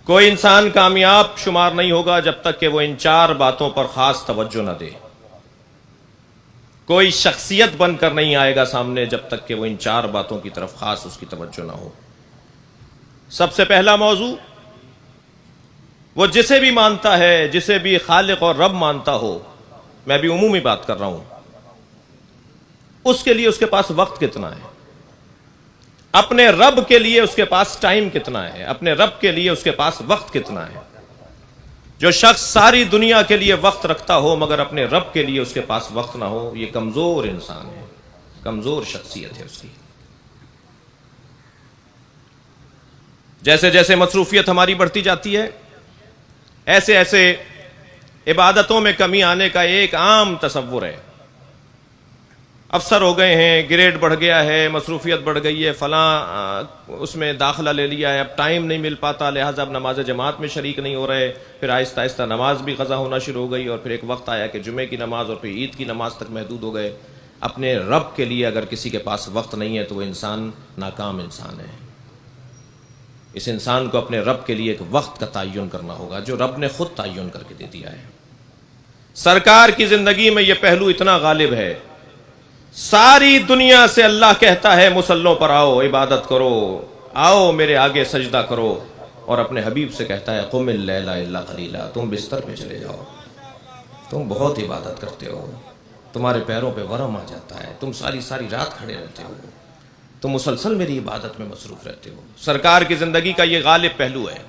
کوئی انسان کامیاب شمار نہیں ہوگا جب تک کہ وہ ان 4 باتوں پر خاص توجہ نہ دے۔ کوئی شخصیت بن کر نہیں آئے گا سامنے جب تک کہ وہ ان 4 باتوں کی طرف خاص اس کی توجہ نہ ہو۔ سب سے پہلا موضوع، وہ جسے بھی مانتا ہے، جسے بھی خالق اور رب مانتا ہو، میں بھی عمومی بات کر رہا ہوں، اس کے لیے اس کے پاس وقت کتنا ہے، اپنے رب کے لیے اس کے پاس ٹائم کتنا ہے، اپنے رب کے لیے اس کے پاس وقت کتنا ہے۔ جو شخص ساری دنیا کے لیے وقت رکھتا ہو مگر اپنے رب کے لیے اس کے پاس وقت نہ ہو، یہ کمزور انسان ہے، کمزور شخصیت ہے اس کی۔ جیسے جیسے مصروفیت ہماری بڑھتی جاتی ہے، ایسے ایسے عبادتوں میں کمی آنے کا ایک عام تصور ہے۔ افسر ہو گئے ہیں، گریڈ بڑھ گیا ہے، مصروفیت بڑھ گئی ہے، فلاں اس میں داخلہ لے لیا ہے، اب ٹائم نہیں مل پاتا، لہٰذا اب نماز جماعت میں شریک نہیں ہو رہے، پھر آہستہ آہستہ نماز بھی قضا ہونا شروع ہو گئی، اور پھر ایک وقت آیا کہ جمعے کی نماز اور پھر عید کی نماز تک محدود ہو گئے۔ اپنے رب کے لیے اگر کسی کے پاس وقت نہیں ہے تو وہ انسان ناکام انسان ہے۔ اس انسان کو اپنے رب کے لیے ایک وقت کا تعین کرنا ہوگا جو رب نے خود تعین کر کے دے دیا ہے۔ سرکار کی زندگی میں یہ پہلو اتنا غالب ہے، ساری دنیا سے اللہ کہتا ہے مصلوں پر آؤ، عبادت کرو، آؤ میرے آگے سجدہ کرو، اور اپنے حبیب سے کہتا ہے قم اللیل الا قلیلا، تم بستر پہ چلے جاؤ، تم بہت عبادت کرتے ہو، تمہارے پیروں پہ ورم آ جاتا ہے، تم ساری ساری رات کھڑے رہتے ہو، تم مسلسل میری عبادت میں مصروف رہتے ہو۔ سرکار کی زندگی کا یہ غالب پہلو ہے۔